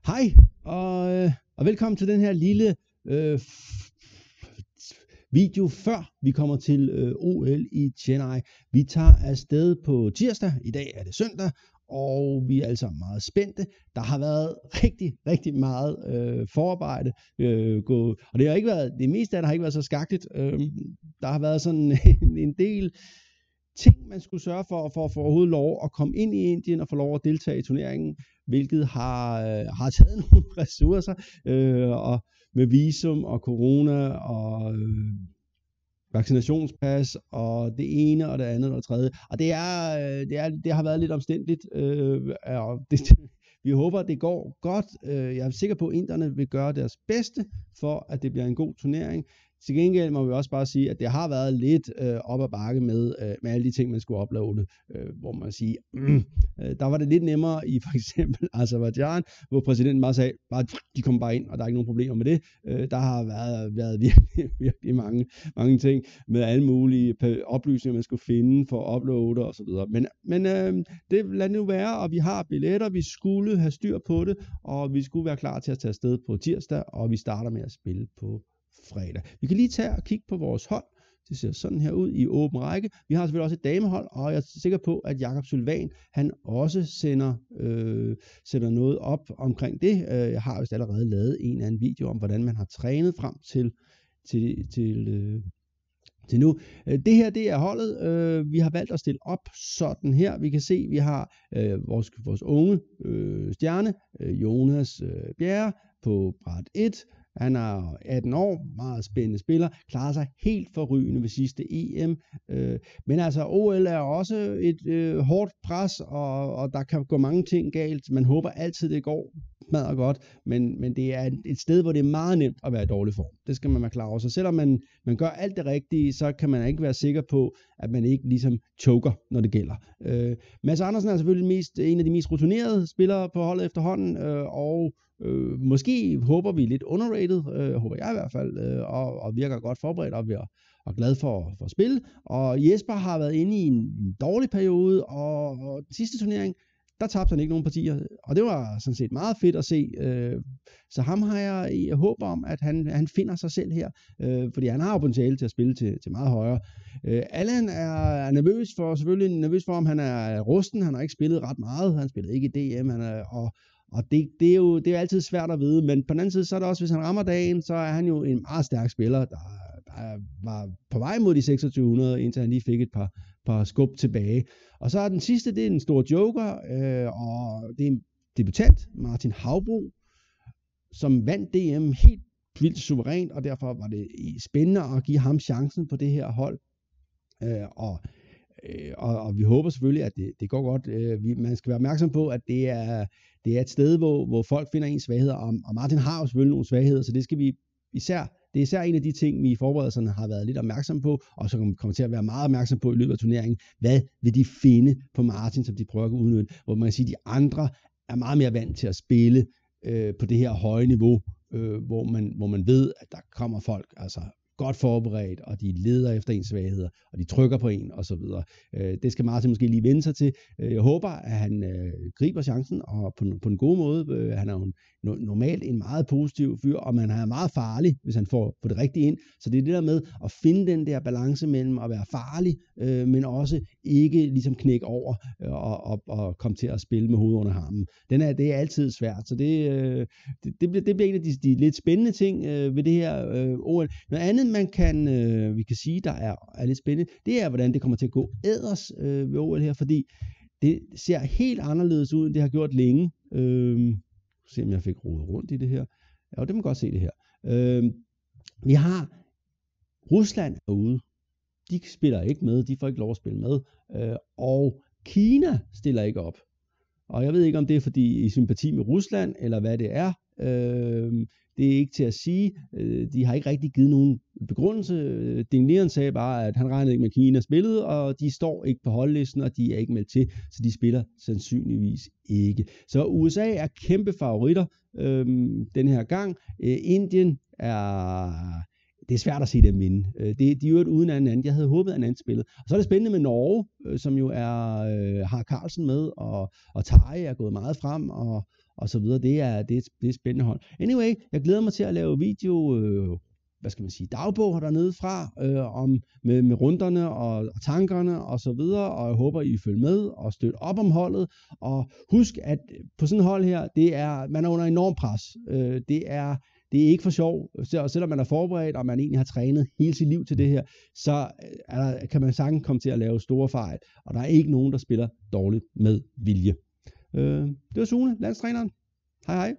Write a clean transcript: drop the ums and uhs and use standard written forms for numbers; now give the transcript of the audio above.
Hej, og velkommen til den her lille video, før vi kommer til OL i Chennai. Vi tager afsted på tirsdag, i dag er det søndag, og vi er altså meget spændte. Der har været rigtig meget forarbejde, og det har ikke været, det meste af det har ikke været så skakkeligt. Der har været sådan en del ting, man skulle sørge for at få overhovedet lov at komme ind i Indien og få lov at deltage i turneringen, hvilket har taget nogle ressourcer, og med visum og corona og vaccinationspas og det ene og det andet og det tredje. Og det har været lidt omstændigt, og vi håber, at det går godt. Jeg er sikker på, at inderne vil gøre deres bedste for, at det bliver en god turnering. Til gengæld må vi også bare sige, at det har været lidt op ad bakke med alle de ting, man skulle uploade, hvor man siger, der var det lidt nemmere i for eksempel Aserbajdsjan, hvor præsidenten bare sagde, de kommer bare ind, og der er ikke nogen problemer med det. Der har været virkelig mange ting med alle mulige oplysninger, man skulle finde for at uploade og så videre. Men det lader det nu være, og vi har billetter, vi skulle have styr på det, og vi skulle være klar til at tage afsted på tirsdag, og vi starter med at spille på fredag. Vi kan lige tage og kigge på vores hold. Det ser sådan her ud i åben række. Vi har selvfølgelig også et damehold, og jeg er sikker på, at Jakob Sylvan, han også sætter noget op omkring det. Jeg har vist allerede lavet en eller anden video om, hvordan man har trænet frem til nu. Det her, det er holdet. Vi har valgt at stille op sådan her. Vi kan se, vi har vores unge stjerne, Jonas Bjerre, på bræt 1. Han er 18 år, meget spændende spiller, klarer sig helt forrygende ved sidste EM. Men altså, OL er også et hårdt pres, og der kan gå mange ting galt. Man håber altid, det går smadret godt, men det er et sted, hvor det er meget nemt at være i dårlig form. Det skal man være klar over. Så selvom man gør alt det rigtige, så kan man ikke være sikker på, at man ikke ligesom choker, når det gælder. Mads Andersen er selvfølgelig en af de mest rutinerede spillere på holdet efterhånden, og måske håber vi lidt underrated, håber jeg i hvert fald, og virker godt forberedt og glad for at spille. Og Jesper har været inde i en dårlig periode, og den sidste turnering, der tabte han ikke nogen partier, og det var sådan set meget fedt at se. Så ham har jeg håb om, at han finder sig selv her, fordi han har jo potentiale til at spille til meget højere. Allan er selvfølgelig nervøs for, om han er rusten. Han har ikke spillet ret meget. Han spillede ikke i DM, og det er jo altid svært at vide, men på den anden side, så er det også, hvis han rammer dagen, så er han jo en meget stærk spiller, der var på vej mod de 2600, indtil han lige fik et par skub tilbage. Og så er den sidste, det er en stor joker, og det er en debutant, Martin Havbro, som vandt DM helt vildt suverænt, og derfor var det spændende at give ham chancen på det her hold. Og vi håber selvfølgelig, at det går godt. Man skal være opmærksom på, at det er et sted, hvor folk finder ens svagheder, og Martin har jo selvfølgelig nogle svagheder, så det skal vi det er især en af de ting, vi i forberedelserne har været lidt opmærksom på, og så kommer til at være meget opmærksom på i løbet af turneringen. Hvad vil de finde på Martin, som de prøver at udnytte? Hvor man kan sige, at de andre er meget mere vant til at spille på det her høje niveau, hvor man ved, at der kommer folk, altså godt forberedt, og de leder efter ens svagheder, og de trykker på en, og så videre. Det skal Martin måske lige vende sig til. Jeg håber, at han griber chancen, og på en god måde. Han er jo normalt en meget positiv fyr, og man er meget farlig, hvis han får det rigtige ind. Så det er det der med at finde den der balance mellem at være farlig, men også ikke ligesom knække over, og komme til at spille med hovedet under harmen. Det er altid svært, så det bliver en af de lidt spændende ting ved det her OL. Noget andet, vi kan sige, der er lidt spændende, det er, hvordan det kommer til at gå æders ved OL her, fordi det ser helt anderledes ud, end det har gjort længe. Se om jeg fik rodet rundt i det her. Ja, det må godt se det her. Vi har Rusland herude. De spiller ikke med, de får ikke lov at spille med. Og Kina stiller ikke op. Og jeg ved ikke, om det er fordi i sympati med Rusland, eller hvad det er. Det er ikke til at sige. De har ikke rigtig givet nogen begrundelse. Ding Liren sagde bare, at han regnede ikke med Kina spillede, og de står ikke på holdlisten, og de er ikke meldt til, så de spiller sandsynligvis ikke. Så USA er kæmpe favoritter den her gang. Indien det er svært at se dem vinde. De er jo uden anden. Jeg havde håbet, at en anden spillede. Og så er det spændende med Norge, som jo har Carlsen med, og Tarje er gået meget frem, og så videre. Det er et spændende hold. Anyway, jeg glæder mig til at lave video, dagbog dernede fra, med runderne og tankerne og så videre, og jeg håber, I følger med og støtter op om holdet, og husk, at på sådan et hold her, man er under enorm pres. Det er ikke for sjov, selvom man er forberedt, og man egentlig har trænet hele sit liv til det her, så kan man sagtens komme til at lave store fejl, og der er ikke nogen, der spiller dårligt med vilje. Det var Sune, landstræneren. Hej hej.